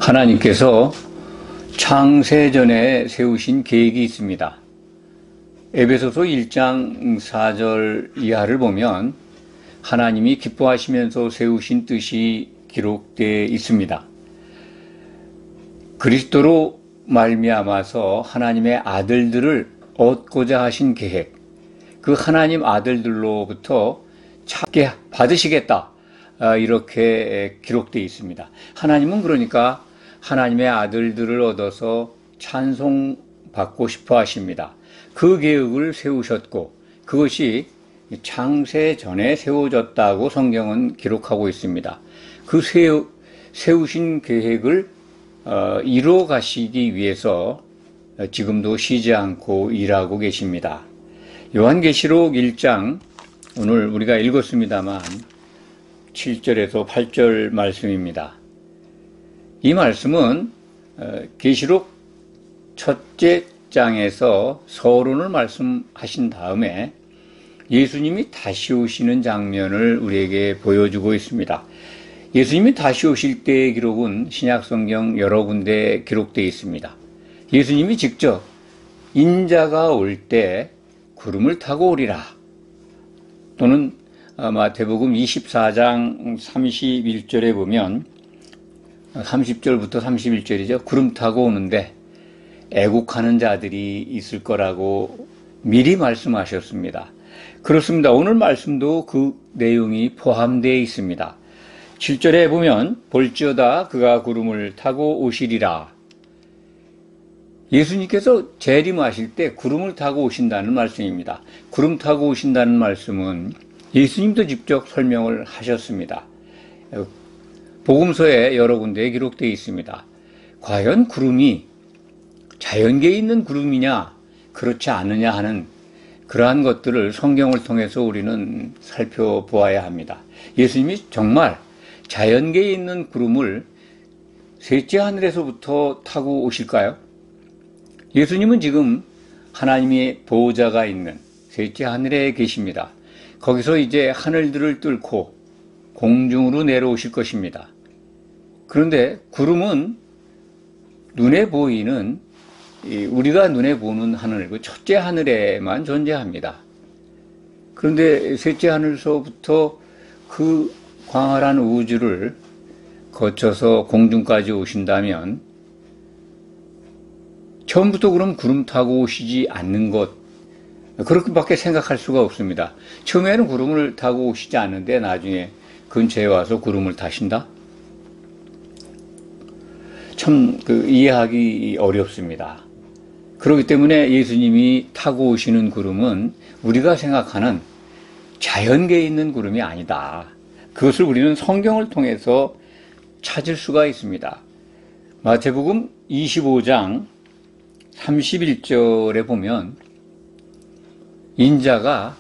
하나님께서 창세전에 세우신 계획이 있습니다. 에베소서 1장 4절 이하를 보면 하나님이 기뻐하시면서 세우신 뜻이 기록되어 있습니다. 그리스도로 말미암아서 하나님의 아들들을 얻고자 하신 계획, 그 하나님 아들들로부터 찾게 받으시겠다, 이렇게 기록되어 있습니다. 하나님은 그러니까 하나님의 아들들을 얻어서 찬송받고 싶어 하십니다. 그 계획을 세우셨고 그것이 창세 전에 세워졌다고 성경은 기록하고 있습니다. 그 세우신 계획을 이루어 가시기 위해서 지금도 쉬지 않고 일하고 계십니다. 요한계시록 1장, 오늘 우리가 읽었습니다만 7절에서 8절 말씀입니다. 이 말씀은 계시록 첫째 장에서 서론을 말씀하신 다음에 예수님이 다시 오시는 장면을 우리에게 보여주고 있습니다. 예수님이 다시 오실 때의 기록은 신약성경 여러 군데 기록되어 있습니다. 예수님이 직접 인자가 올 때 구름을 타고 오리라, 또는 마태복음 24장 31절에 보면 30절부터 31절이죠. 구름 타고 오는데 애국하는 자들이 있을 거라고 미리 말씀하셨습니다. 그렇습니다. 오늘 말씀도 그 내용이 포함되어 있습니다. 7절에 보면 볼지어다 그가 구름을 타고 오시리라. 예수님께서 재림하실 때 구름을 타고 오신다는 말씀입니다. 구름 타고 오신다는 말씀은 예수님도 직접 설명을 하셨습니다. 복음서에 여러 군데에 기록되어 있습니다. 과연 구름이 자연계에 있는 구름이냐 그렇지 않느냐 하는 그러한 것들을 성경을 통해서 우리는 살펴보아야 합니다. 예수님이 정말 자연계에 있는 구름을 셋째 하늘에서부터 타고 오실까요? 예수님은 지금 하나님의 보호자가 있는 셋째 하늘에 계십니다. 거기서 이제 하늘들을 뚫고 공중으로 내려오실 것입니다. 그런데 구름은 눈에 보이는, 우리가 눈에 보는 하늘, 그 첫째 하늘에만 존재합니다. 그런데 셋째 하늘서부터 그 광활한 우주를 거쳐서 공중까지 오신다면 처음부터 그럼 구름 타고 오시지 않는 것, 그렇게밖에 생각할 수가 없습니다. 처음에는 구름을 타고 오시지 않는데 나중에 근처에 와서 구름을 타신다? 참 이해하기 어렵습니다. 그렇기 때문에 예수님이 타고 오시는 구름은 우리가 생각하는 자연계에 있는 구름이 아니다. 그것을 우리는 성경을 통해서 찾을 수가 있습니다. 마태복음 25장 31절에 보면 인자가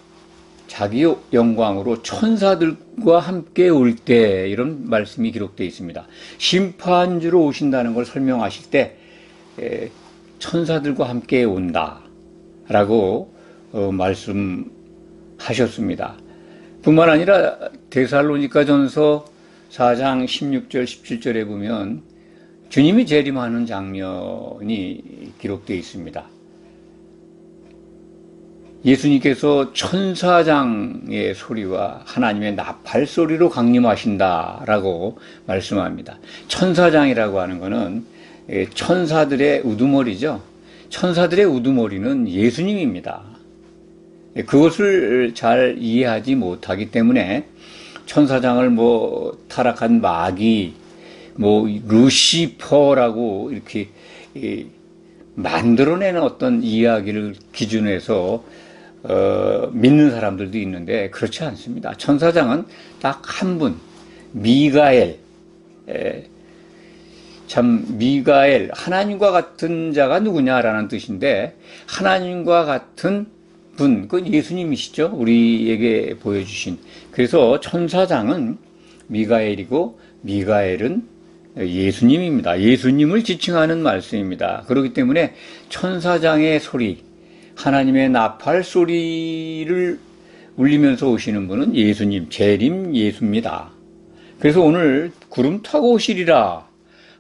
자기 영광으로 천사들과 함께 올 때, 이런 말씀이 기록되어 있습니다. 심판주로 오신다는 걸 설명하실 때 천사들과 함께 온다라고 말씀하셨습니다. 뿐만 아니라 데살로니가전서 4장 16절 17절에 보면 주님이 재림하는 장면이 기록되어 있습니다. 예수님께서 천사장의 소리와 하나님의 나팔 소리로 강림하신다라고 말씀합니다. 천사장이라고 하는 것은 천사들의 우두머리죠. 천사들의 우두머리는 예수님입니다. 그것을 잘 이해하지 못하기 때문에 천사장을 타락한 마귀, 루시퍼라고 이렇게 만들어내는 어떤 이야기를 기준해서 믿는 사람들도 있는데 그렇지 않습니다. 천사장은 딱 한 분, 미가엘, 미가엘, 하나님과 같은 자가 누구냐라는 뜻인데, 하나님과 같은 분, 그건 예수님이시죠. 우리에게 보여주신. 그래서 천사장은 미가엘이고 미가엘은 예수님입니다. 예수님을 지칭하는 말씀입니다. 그렇기 때문에 천사장의 소리, 하나님의 나팔 소리를 울리면서 오시는 분은 예수님, 재림 예수입니다. 그래서 오늘 구름 타고 오시리라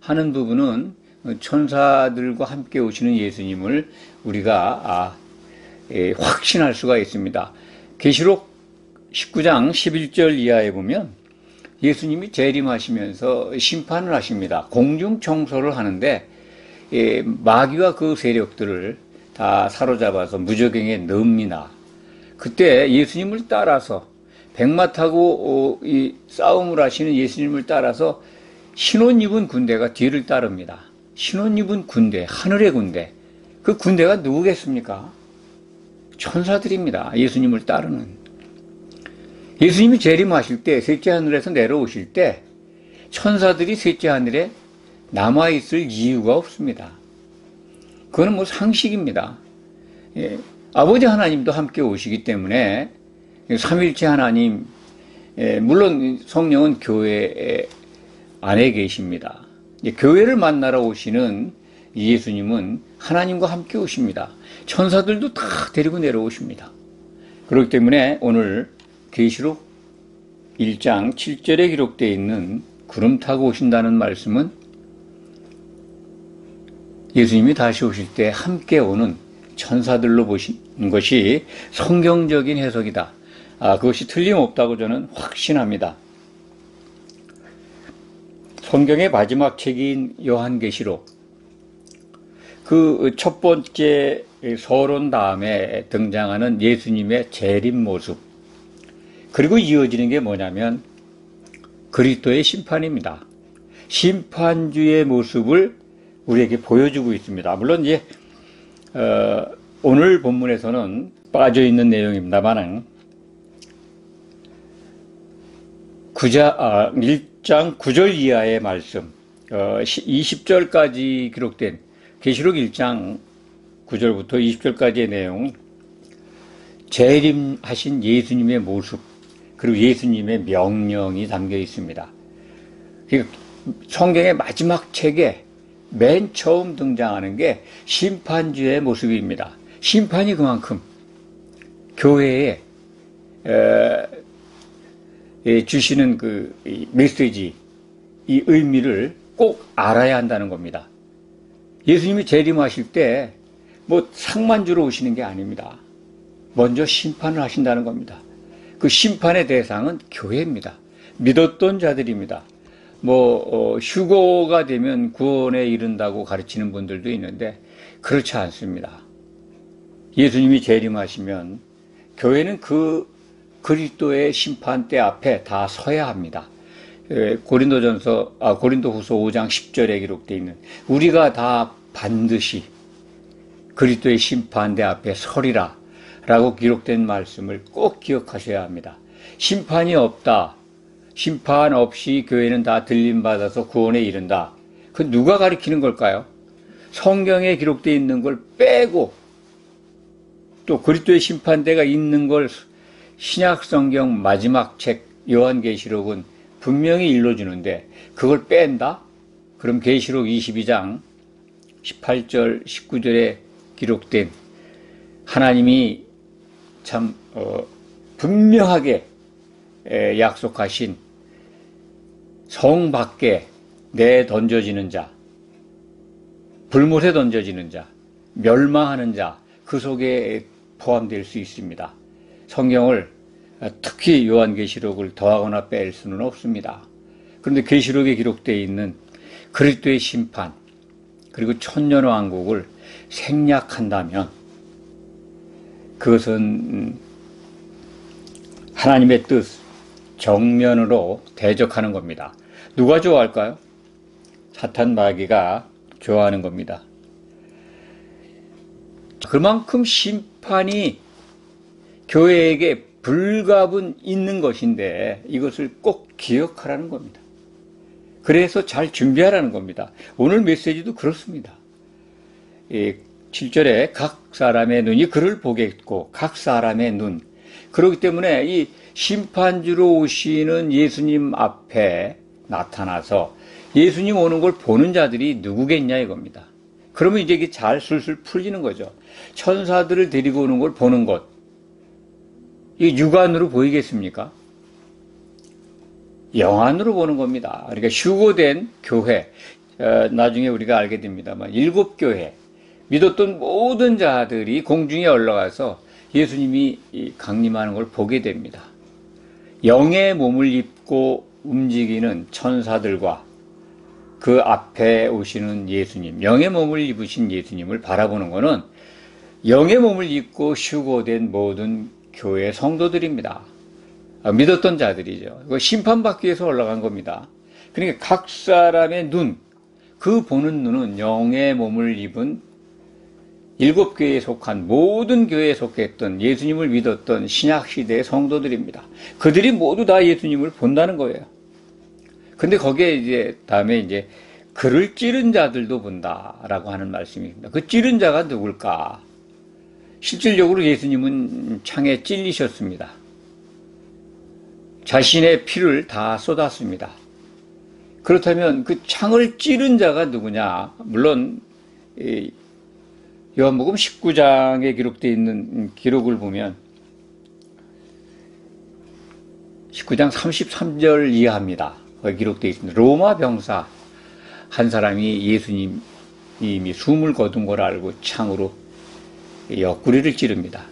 하는 부분은 천사들과 함께 오시는 예수님을 우리가 확신할 수가 있습니다. 계시록 19장 11절 이하에 보면 예수님이 재림하시면서 심판을 하십니다. 공중 청소를 하는데 마귀와 그 세력들을 다 사로잡아서 무저갱에 넣습니다. 그때 예수님을 따라서 백마 타고 이 싸움을 하시는 예수님을 따라서 신옷 입은 군대가 뒤를 따릅니다. 신옷 입은 군대, 하늘의 군대. 그 군대가 누구겠습니까? 천사들입니다. 예수님을 따르는. 예수님이 재림하실 때, 셋째 하늘에서 내려오실 때 천사들이 셋째 하늘에 남아있을 이유가 없습니다. 그거는 뭐 상식입니다. 아버지 하나님도 함께 오시기 때문에 삼일체 하나님, 물론 성령은 교회 안에 계십니다. 교회를 만나러 오시는 예수님은 하나님과 함께 오십니다. 천사들도 다 데리고 내려오십니다. 그렇기 때문에 오늘 계시록 1장 7절에 기록되어 있는 구름 타고 오신다는 말씀은 예수님이 다시 오실 때 함께 오는 천사들로 보시는 것이 성경적인 해석이다. 그것이 틀림없다고 저는 확신합니다. 성경의 마지막 책인 요한계시록, 그 첫 번째 서론 다음에 등장하는 예수님의 재림 모습, 그리고 이어지는 게 뭐냐면 그리스도의 심판입니다. 심판주의 모습을 우리에게 보여주고 있습니다. 물론 이제 오늘 본문에서는 빠져 있는 내용입니다만 1장 9절 이하의 말씀, 20절까지 기록된 계시록 1장 9절부터 20절까지의 내용, 재림하신 예수님의 모습, 그리고 예수님의 명령이 담겨 있습니다. 성경의 마지막 책에 맨 처음 등장하는 게 심판주의 모습입니다. 심판이 그만큼 교회에 주시는 그 메시지, 이 의미를 꼭 알아야 한다는 겁니다. 예수님이 재림하실 때 뭐 상만 주러 오시는 게 아닙니다. 먼저 심판을 하신다는 겁니다. 그 심판의 대상은 교회입니다. 믿었던 자들입니다. 휴거가 되면 구원에 이른다고 가르치는 분들도 있는데 그렇지 않습니다. 예수님이 재림하시면 교회는 그 그리스도의 심판대 앞에 다 서야 합니다. 고린도후서 5장 10절에 기록되어 있는 우리가 다 반드시 그리스도의 심판대 앞에 서리라 라고 기록된 말씀을 꼭 기억하셔야 합니다. 심판이 없다. 심판 없이 교회는 다 들림받아서 구원에 이른다. 그 누가 가르치는 걸까요? 성경에 기록되어 있는 걸 빼고 또 그리스도의 심판대가 있는 걸 신약 성경 마지막 책 요한계시록은 분명히 일러주는데 그걸 뺀다? 그럼 계시록 22장 18절 19절에 기록된 하나님이 참 분명하게 약속하신 성 밖에 내던져지는 자, 불못에 던져지는 자, 멸망하는 자, 그 속에 포함될 수 있습니다. 성경을 특히 요한계시록을 더하거나 뺄 수는 없습니다. 그런데 계시록에 기록되어 있는 그리스도의 심판 그리고 천년왕국을 생략한다면 그것은 하나님의 뜻 정면으로 대적하는 겁니다. 누가 좋아할까요? 사탄 마귀가 좋아하는 겁니다. 그만큼 심판이 교회에게 불가분 있는 것인데 이것을 꼭 기억하라는 겁니다. 그래서 잘 준비하라는 겁니다. 오늘 메시지도 그렇습니다. 7절에 각 사람의 눈이 그를 보겠고 각 사람의 눈. 그렇기 때문에 이 심판주로 오시는 예수님 앞에 나타나서 예수님 오는 걸 보는 자들이 누구겠냐 이겁니다. 그러면 이제 이게 잘 술술 풀리는 거죠. 천사들을 데리고 오는 걸 보는 것. 이게 육안으로 보이겠습니까? 영안으로 보는 겁니다. 그러니까 휴거된 교회, 나중에 우리가 알게 됩니다만 일곱 교회 믿었던 모든 자들이 공중에 올라가서 예수님이 강림하는 걸 보게 됩니다. 영의 몸을 입고 움직이는 천사들과 그 앞에 오시는 예수님, 영의 몸을 입으신 예수님을 바라보는 것은 영의 몸을 입고 휴거된 모든 교회 성도들입니다. 믿었던 자들이죠. 심판받기 위해서 올라간 겁니다. 그러니까 각 사람의 눈, 그 보는 눈은 영의 몸을 입은 일곱 교회에 속한 모든 교회에 속했던 예수님을 믿었던 신약시대의 성도들입니다. 그들이 모두 다 예수님을 본다는 거예요. 근데 거기에 이제 다음에 이제 그를 찌른 자들도 본다라고 하는 말씀입니다. 그 찌른 자가 누굴까? 실질적으로 예수님은 창에 찔리셨습니다. 자신의 피를 다 쏟았습니다. 그렇다면 그 창을 찌른 자가 누구냐? 물론 요한복음 19장에 기록되어 있는 기록을 보면 19장 33절 이하입니다. 거기 기록되어 있습니다. 로마 병사 한 사람이 예수님이 숨을 거둔 걸 알고 창으로 옆구리를 찌릅니다.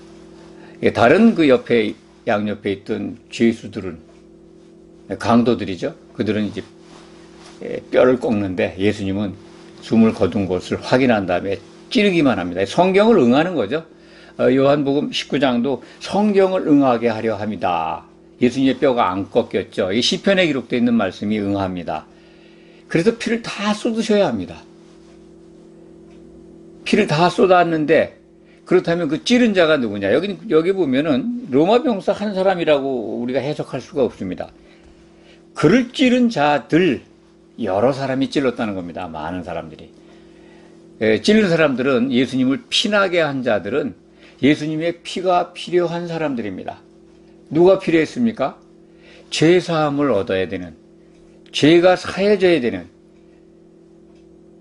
다른 그 옆에 양옆에 있던 죄수들은 강도들이죠. 그들은 이제 뼈를 꺾는데 예수님은 숨을 거둔 것을 확인한 다음에 찌르기만 합니다. 성경을 응하는 거죠. 요한복음 19장도 성경을 응하게 하려 합니다. 예수님의 뼈가 안 꺾였죠. 이 시편에 기록되어 있는 말씀이 응합니다. 그래서 피를 다 쏟으셔야 합니다. 피를 다 쏟았는데 그렇다면 그 찌른 자가 누구냐? 여기 보면은 로마 병사 한 사람이라고 우리가 해석할 수가 없습니다. 그를 찌른 자들 여러 사람이 찔렀다는 겁니다. 많은 사람들이. 찔른 사람들은 예수님을 피나게 한 자들은 예수님의 피가 필요한 사람들입니다. 누가 필요했습니까? 죄사함을 얻어야 되는, 죄가 사해져야 되는,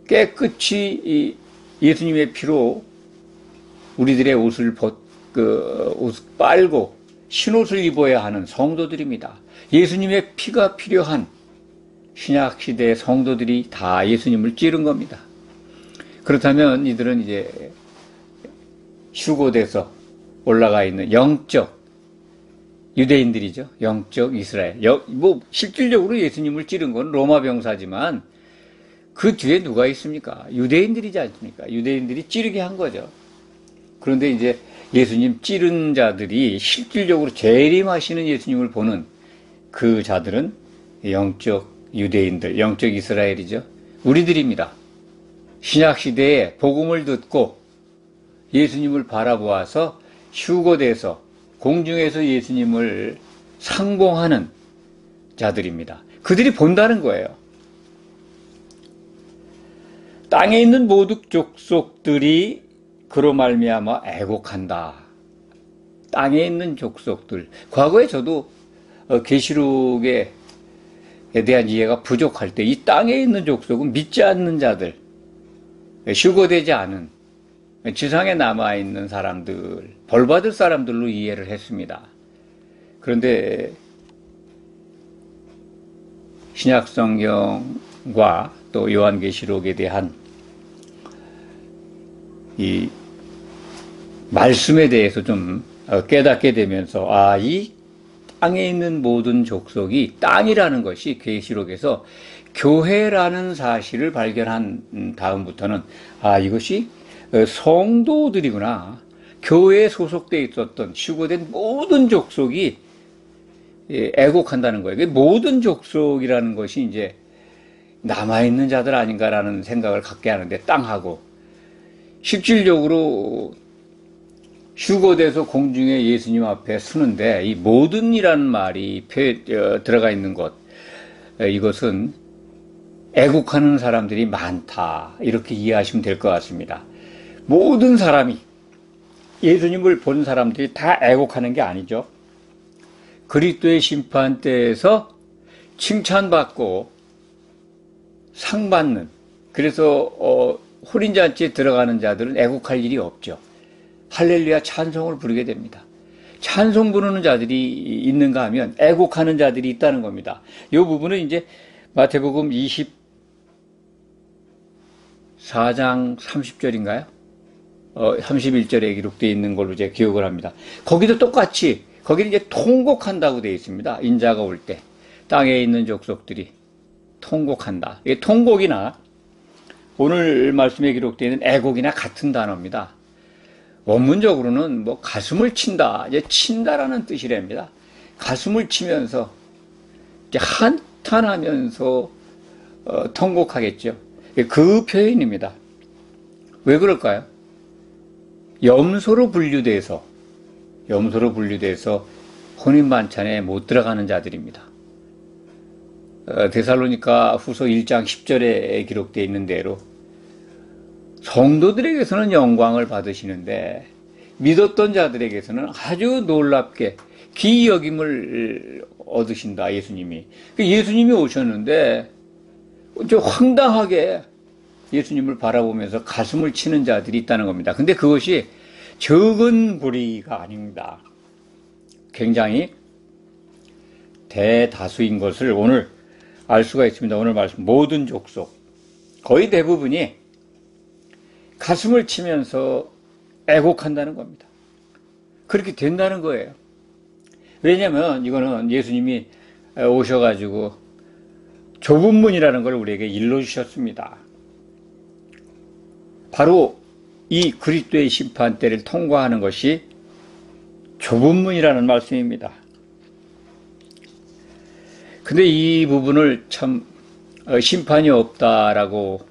깨끗이 예수님의 피로 우리들의 옷을 빨고 신옷을 입어야 하는 성도들입니다. 예수님의 피가 필요한 신약시대의 성도들이 다 예수님을 찌른 겁니다. 그렇다면 이들은 이제 휴고돼서 올라가 있는 영적 유대인들이죠. 영적 이스라엘. 실질적으로 예수님을 찌른 건 로마 병사지만 그 뒤에 누가 있습니까? 유대인들이지 않습니까? 유대인들이 찌르게 한 거죠. 그런데 이제 예수님 찌른 자들이 실질적으로 재림하시는 예수님을 보는 그 자들은 영적 유대인들, 영적 이스라엘이죠. 우리들입니다. 신약시대에 복음을 듣고 예수님을 바라보아서 휴거돼서 공중에서 예수님을 상봉하는 자들입니다. 그들이 본다는 거예요. 땅에 있는 모든 족속들이 그로 말미암아 애곡한다. 땅에 있는 족속들. 과거에 저도 계시록에 대한 이해가 부족할 때 이 땅에 있는 족속은 믿지 않는 자들, 휴거되지 않은 지상에 남아있는 사람들, 벌받을 사람들로 이해를 했습니다. 그런데 신약성경과 또 요한계시록에 대한 이 말씀에 대해서 좀 깨닫게 되면서 이 땅에 있는 모든 족속이 땅이라는 것이 계시록에서 교회라는 사실을 발견한 다음부터는 이것이 성도들이구나. 교회에 소속되어 있었던 휴거된 모든 족속이 애곡한다는 거예요. 모든 족속이라는 것이 이제 남아있는 자들 아닌가라는 생각을 갖게 하는데 땅하고 실질적으로 휴거돼서 공중에 예수님 앞에 서는데 이 모든이라는 말이 들어가 있는 것, 이것은 애국하는 사람들이 많다 이렇게 이해하시면 될 것 같습니다. 모든 사람이 예수님을 본 사람들이 다 애곡하는 게 아니죠. 그리스도의 심판대에서 칭찬받고 상 받는, 그래서 혼인잔치에 들어가는 자들은 애곡할 일이 없죠. 할렐루야 찬송을 부르게 됩니다. 찬송 부르는 자들이 있는가 하면 애곡하는 자들이 있다는 겁니다. 이 부분은 이제 마태복음 4장 30절인가요? 31절에 기록되어 있는 걸로 제가 기억을 합니다. 거기도 똑같이, 거기는 이제 통곡한다고 되어 있습니다. 인자가 올 때. 땅에 있는 족속들이 통곡한다. 이게 통곡이나 오늘 말씀에 기록되어 있는 애곡이나 같은 단어입니다. 원문적으로는 뭐 가슴을 친다, 이제 친다라는 뜻이랍니다. 가슴을 치면서, 이제 한탄하면서, 통곡하겠죠. 그 표현입니다. 왜 그럴까요? 염소로 분류돼서 혼인반찬에 못 들어가는 자들입니다. 데살로니가 후서 1장 10절에 기록되어 있는 대로 성도들에게서는 영광을 받으시는데 믿었던 자들에게서는 아주 놀랍게 기여김을 얻으신다, 예수님이. 예수님이 오셨는데 좀 황당하게 예수님을 바라보면서 가슴을 치는 자들이 있다는 겁니다. 근데 그것이 적은 무리가 아닙니다. 굉장히 대다수인 것을 오늘 알 수가 있습니다. 오늘 말씀 모든 족속, 거의 대부분이 가슴을 치면서 애곡한다는 겁니다. 그렇게 된다는 거예요. 왜냐하면 이거는 예수님이 오셔가지고 좁은 문이라는 걸 우리에게 일러주셨습니다. 바로 이 그리스도의 심판대를 통과하는 것이 좁은 문이라는 말씀입니다. 근데 이 부분을 참 심판이 없다라고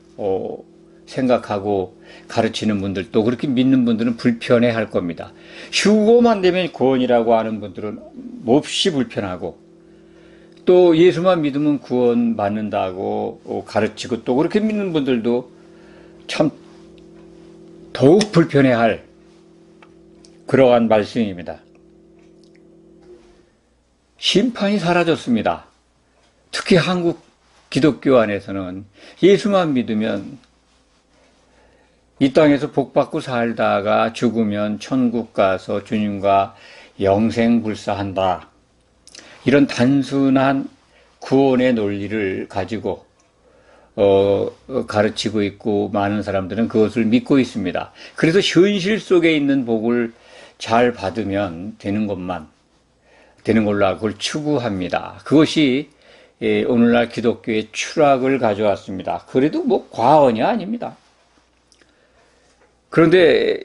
생각하고 가르치는 분들도, 그렇게 믿는 분들은 불편해 할 겁니다. 휴고만 되면 구원이라고 하는 분들은 몹시 불편하고, 또 예수만 믿으면 구원 받는다고 가르치고 또 그렇게 믿는 분들도 참 더욱 불편해할 그러한 말씀입니다. 심판이 사라졌습니다. 특히 한국 기독교 안에서는 예수만 믿으면 이 땅에서 복받고 살다가 죽으면 천국 가서 주님과 영생불사한다, 이런 단순한 구원의 논리를 가지고 가르치고 있고, 많은 사람들은 그것을 믿고 있습니다. 그래서 현실 속에 있는 복을 잘 받으면 되는 걸로 그걸 추구합니다. 그것이 오늘날 기독교의 추락을 가져왔습니다. 그래도 뭐 과언이 아닙니다. 그런데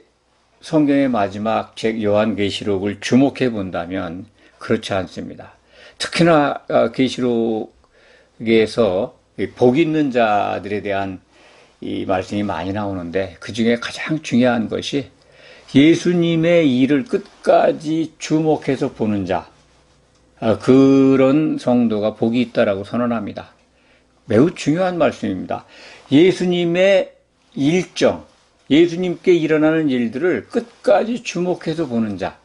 성경의 마지막 책 요한계시록을 주목해 본다면 그렇지 않습니다. 특히나 계시록에서 복 있는 자들에 대한 이 말씀이 많이 나오는데, 그 중에 가장 중요한 것이 예수님의 일을 끝까지 주목해서 보는 자, 그런 성도가 복이 있다라고 선언합니다. 매우 중요한 말씀입니다. 예수님의 일정, 예수님께 일어나는 일들을 끝까지 주목해서 보는 자,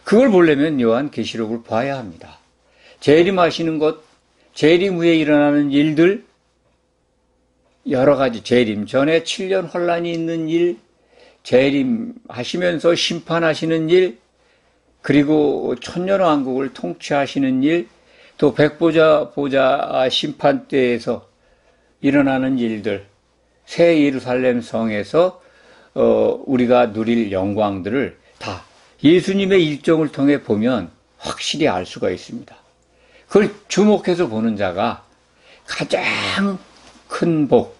그걸 보려면 요한계시록을 봐야 합니다. 재림하시는 것, 재림 후에 일어나는 일들, 여러 가지, 재림 전에 7년 혼란이 있는 일, 재림하시면서 심판하시는 일, 그리고 천년왕국을 통치하시는 일, 또 백보자 심판 때에서 일어나는 일들, 새 예루살렘 성에서 우리가 누릴 영광들을 다 예수님의 일정을 통해 보면 확실히 알 수가 있습니다. 그걸 주목해서 보는 자가 가장 큰 복,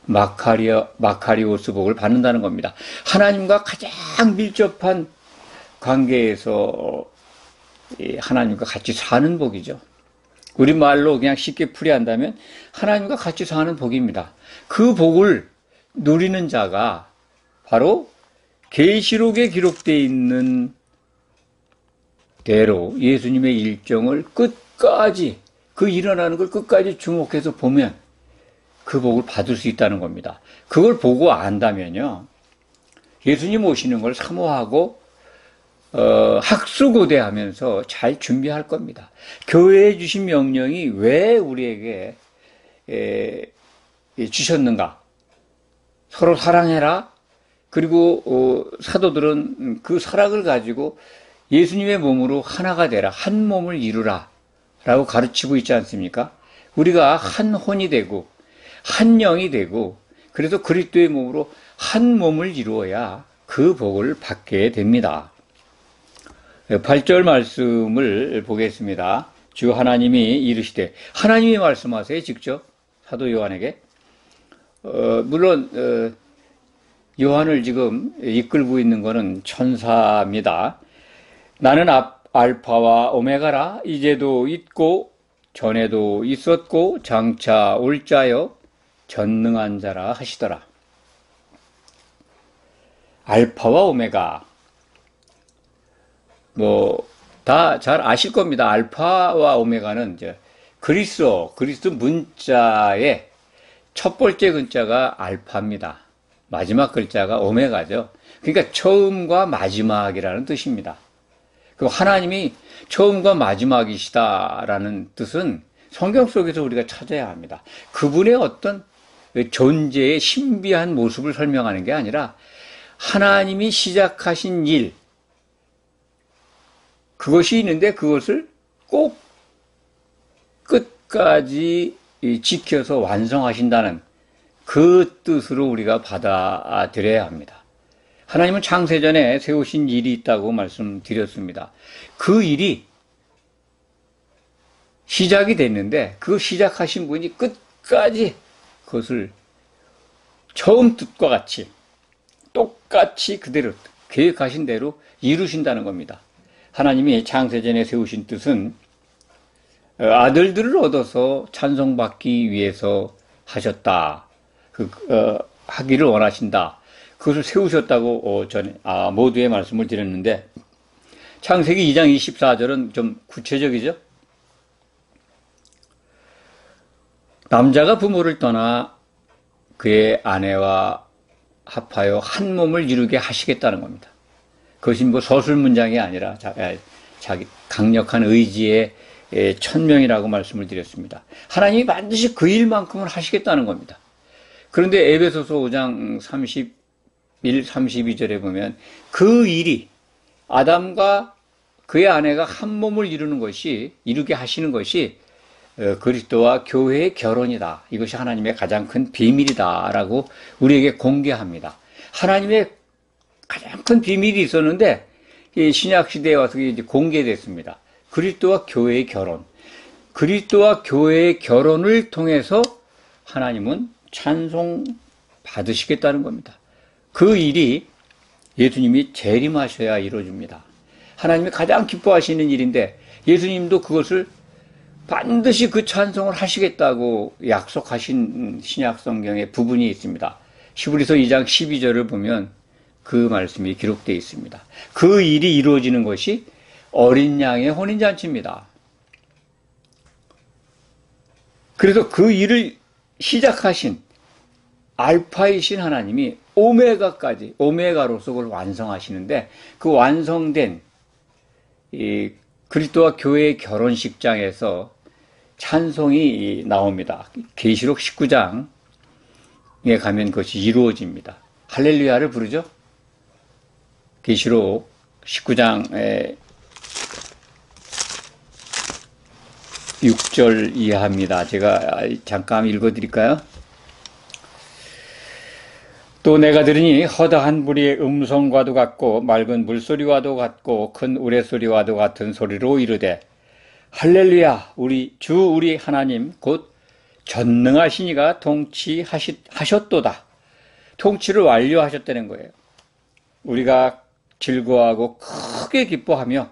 마카리오스 복을 받는다는 겁니다. 하나님과 가장 밀접한 관계에서 하나님과 같이 사는 복이죠. 우리말로 그냥 쉽게 풀이한다면 하나님과 같이 사는 복입니다. 그 복을 누리는 자가 바로 계시록에 기록되어 있는 대로 예수님의 일정을 끝까지, 그 일어나는 걸 끝까지 주목해서 보면 그 복을 받을 수 있다는 겁니다. 그걸 보고 안다면요, 예수님 오시는 걸 사모하고 학수고대하면서 잘 준비할 겁니다. 교회에 주신 명령이 왜 우리에게 주셨는가? 서로 사랑해라. 그리고 사도들은 그 사랑을 가지고 예수님의 몸으로 하나가 되라, 한 몸을 이루라 라고 가르치고 있지 않습니까? 우리가 한 혼이 되고 한 영이 되고 그래서 그리스도의 몸으로 한 몸을 이루어야 그 복을 받게 됩니다. 8절 말씀을 보겠습니다. 주 하나님이 이르시되, 하나님이 말씀하세요. 직접 사도 요한에게. 물론 요한을 지금 이끌고 있는 것은 천사입니다. 나는 알파와 오메가라. 이제도 있고 전에도 있었고 장차 올 자여 전능한 자라 하시더라. 알파와 오메가, 다 잘 아실 겁니다. 알파와 오메가는 이제 그리스도 문자의 첫 번째 글자가 알파입니다. 마지막 글자가 오메가죠. 그러니까 처음과 마지막이라는 뜻입니다. 그 하나님이 처음과 마지막이시다라는 뜻은 성경 속에서 우리가 찾아야 합니다. 그분의 어떤 존재의 신비한 모습을 설명하는 게 아니라 하나님이 시작하신 일, 그것이 있는데 그것을 꼭 끝까지 지켜서 완성하신다는 그 뜻으로 우리가 받아들여야 합니다. 하나님은 창세전에 세우신 일이 있다고 말씀드렸습니다. 그 일이 시작이 됐는데 그 시작하신 분이 끝까지 그것을 처음 뜻과 같이 똑같이 그대로 계획하신 대로 이루신다는 겁니다. 하나님이 창세전에 세우신 뜻은 아들들을 얻어서 찬송받기 위해서 하셨다. 하기를 원하신다. 그것을 세우셨다고 전에 모두의 말씀을 드렸는데, 창세기 2장 24절은 좀 구체적이죠. 남자가 부모를 떠나 그의 아내와 합하여 한 몸을 이루게 하시겠다는 겁니다. 그것이 서술 문장이 아니라 자기 강력한 의지의 천명이라고 말씀을 드렸습니다. 하나님이 반드시 그 일만큼은 하시겠다는 겁니다. 그런데 에베소서 5장 31, 32절에 보면 그 일이 아담과 그의 아내가 한 몸을 이루게 하시는 것이 그리스도와 교회의 결혼이다. 이것이 하나님의 가장 큰 비밀이다라고 우리에게 공개합니다. 하나님의 가장 큰 비밀이 있었는데 신약 시대에 와서 이제 공개됐습니다. 그리스도와 교회의 결혼. 그리스도와 교회의 결혼을 통해서 하나님은 찬송 받으시겠다는 겁니다. 그 일이 예수님이 재림하셔야 이루어집니다. 하나님이 가장 기뻐하시는 일인데 예수님도 그것을 반드시 그 찬송을 하시겠다고 약속하신 신약 성경의 부분이 있습니다. 히브리서 2장 12절을 보면 그 말씀이 기록되어 있습니다. 그 일이 이루어지는 것이 어린 양의 혼인잔치입니다. 그래서 그 일을 시작하신 알파이신 하나님이 오메가로서 그걸 완성하시는데, 그 완성된 이 그리스도와 교회의 결혼식장에서 찬송이 나옵니다. 계시록 19장에 가면 그것이 이루어집니다. 할렐루야를 부르죠. 계시록 19장에 6절 이하입니다. 제가 잠깐 읽어드릴까요? 또 내가 들으니 허다한 불의 음성과도 같고 맑은 물소리와도 같고 큰 우레소리와도 같은 소리로 이르되 할렐루야, 우리 하나님 곧 전능하시니가 통치하셨도다. 통치를 완료하셨다는 거예요. 우리가 즐거워하고 크게 기뻐하며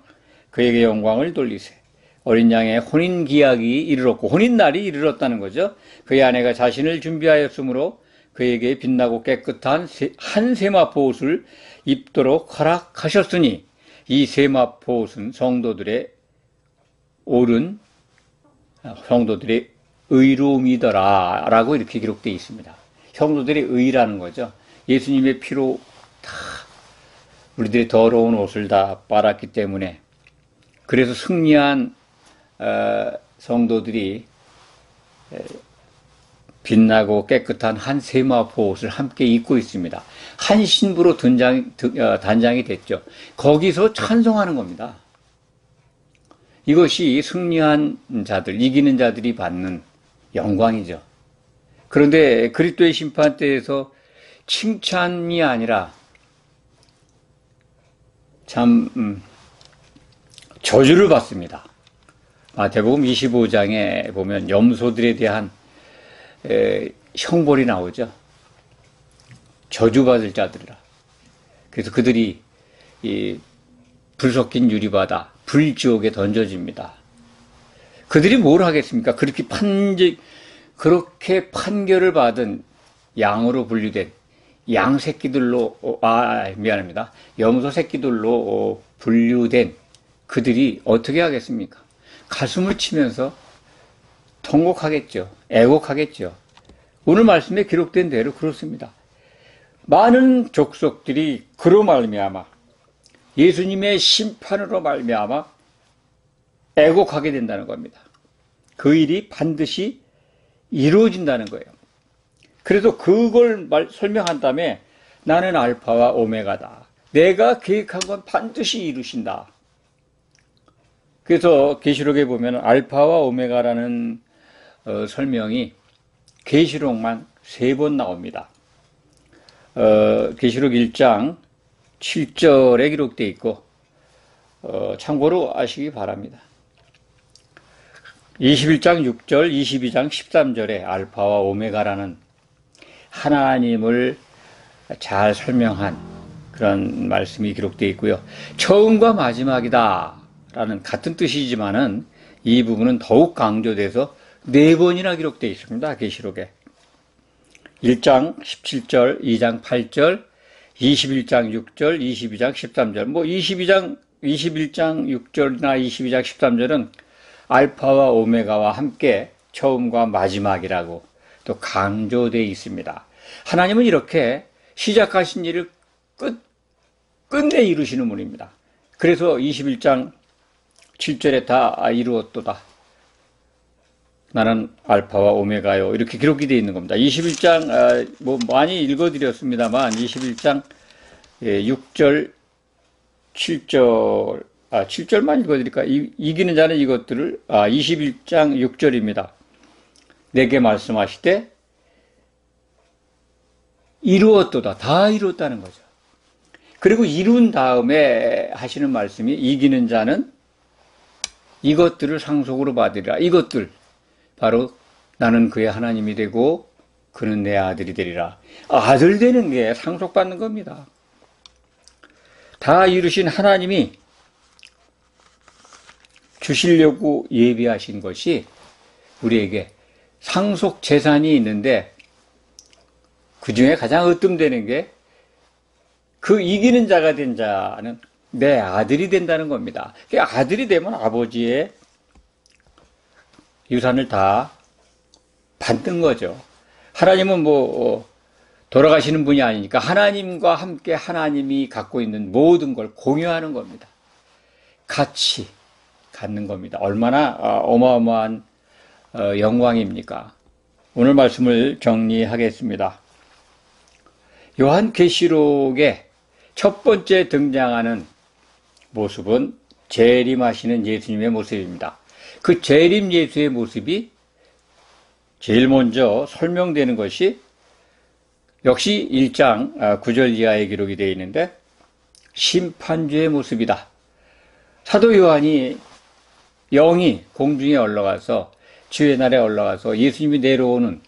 그에게 영광을 돌리세. 어린 양의 혼인기약이 이르렀고, 혼인날이 이르렀다는 거죠. 그의 아내가 자신을 준비하였으므로 그에게 빛나고 깨끗한 한 세마포 옷을 입도록 허락하셨으니 이 세마포 옷은 성도들의 의로움이더라 라고 이렇게 기록되어 있습니다. 성도들의 의라는 거죠. 예수님의 피로 다 우리들의 더러운 옷을 다 빨았기 때문에, 그래서 승리한 성도들이 빛나고 깨끗한 한 세마포 옷을 함께 입고 있습니다. 한 신부로 단장이 됐죠. 거기서 찬송하는 겁니다. 이것이 승리한 자들, 이기는 자들이 받는 영광이죠. 그런데 그리스도의 심판 때에서 칭찬이 아니라 참 저주를 받습니다. 마태복음 25장에 보면 염소들에 대한 형벌이 나오죠. 저주받을 자들이라. 그래서 그들이 이 불 섞인 유리바다, 불지옥에 던져집니다. 그들이 뭘 하겠습니까? 그렇게 판결을 받은 양으로 분류된 양 새끼들로, 미안합니다. 염소 새끼들로 분류된 그들이 어떻게 하겠습니까? 가슴을 치면서 통곡하겠죠. 애곡하겠죠. 오늘 말씀에 기록된 대로 그렇습니다. 많은 족속들이 그로 말미암아 예수님의 심판으로 말미암아 애곡하게 된다는 겁니다. 그 일이 반드시 이루어진다는 거예요. 그래서 그걸 설명한 다음에 나는 알파와 오메가다. 내가 계획한 건 반드시 이루신다. 그래서 계시록에 보면 알파와 오메가라는 설명이 계시록만 3번 나옵니다. 계시록 1장 7절에 기록되어 있고 참고로 아시기 바랍니다. 21장 6절, 22장 13절에 알파와 오메가라는 하나님을 잘 설명한 그런 말씀이 기록되어 있고요. 처음과 마지막이다 라는 같은 뜻이지만은 이 부분은 더욱 강조돼서 4번이나 기록되어 있습니다. 계시록에 1장 17절, 2장 8절, 21장 6절, 22장 13절. 21장 6절이나 22장 13절은 알파와 오메가와 함께 처음과 마지막이라고 또 강조되어 있습니다. 하나님은 이렇게 시작하신 일을 끝내 이루시는 분입니다. 그래서 21장 7절에 다 이루었도다. 나는 알파와 오메가요. 이렇게 기록이 되어 있는 겁니다. 21장, 많이 읽어드렸습니다만, 21장 6절, 7절, 7절만 읽어드릴까? 이기는 자는 이것들을, 21장 6절입니다. 내게 말씀하시되, 이루었도다. 다 이루었다는 거죠. 그리고 이룬 다음에 하시는 말씀이, 이기는 자는 이것들을 상속으로 받으리라. 이것들. 바로 나는 그의 하나님이 되고 그는 내 아들이 되리라. 아들 되는 게 상속받는 겁니다. 다 이루신 하나님이 주시려고 예비하신 것이 우리에게 상속 재산이 있는데 그 중에 가장 으뜸되는 게 그 이기는 자가 된 자는 내 아들이 된다는 겁니다. 아들이 되면 아버지의 유산을 다 받는 거죠. 하나님은 돌아가시는 분이 아니니까 하나님과 함께 하나님이 갖고 있는 모든 걸 공유하는 겁니다. 같이 갖는 겁니다. 얼마나 어마어마한 영광입니까? 오늘 말씀을 정리하겠습니다. 요한계시록에 첫 번째 등장하는 모습은 재림하시는 예수님의 모습입니다. 그 재림 예수의 모습이 제일 먼저 설명되는 것이 역시 1장 9절 이하의 기록이 되어 있는데 심판주의 모습이다. 사도 요한이 영이 공중에 올라가서 주의 날에 올라가서 예수님이 내려오는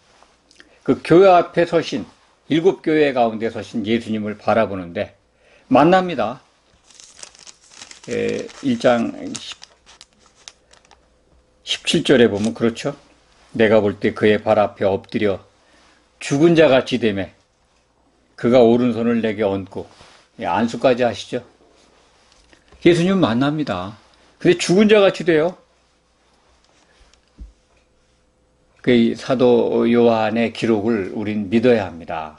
그 교회 앞에 서신 7교회 가운데 서신 예수님을 바라보는데 만납니다. 1장 17절에 보면 그렇죠. 내가 볼 때 그의 발 앞에 엎드려 죽은 자 같이 되매 그가 오른손을 내게 얹고 안수까지 하시죠. 예수님 만납니다. 근데 죽은 자 같이 돼요. 그 사도 요한의 기록을 우린 믿어야 합니다.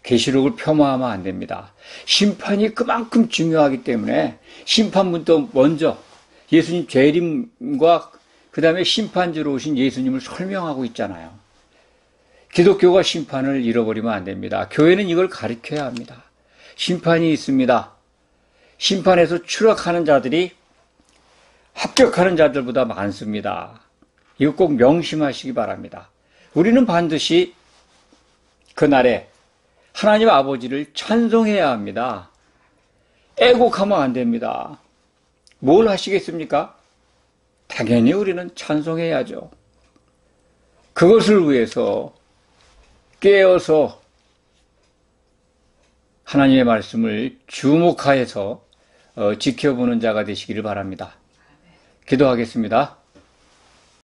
계시록을 폄하하면 안 됩니다. 심판이 그만큼 중요하기 때문에 심판부터 먼저 예수님 재림과 그 다음에 심판주로 오신 예수님을 설명하고 있잖아요. 기독교가 심판을 잃어버리면 안 됩니다. 교회는 이걸 가르쳐야 합니다. 심판이 있습니다. 심판에서 추락하는 자들이 합격하는 자들보다 많습니다. 이거 꼭 명심하시기 바랍니다. 우리는 반드시 그날에 하나님 아버지를 찬송해야 합니다. 애곡하면 안 됩니다. 뭘 하시겠습니까? 당연히 우리는 찬송해야죠. 그것을 위해서 깨어서 하나님의 말씀을 주목하여서 지켜보는 자가 되시기를 바랍니다. 기도하겠습니다.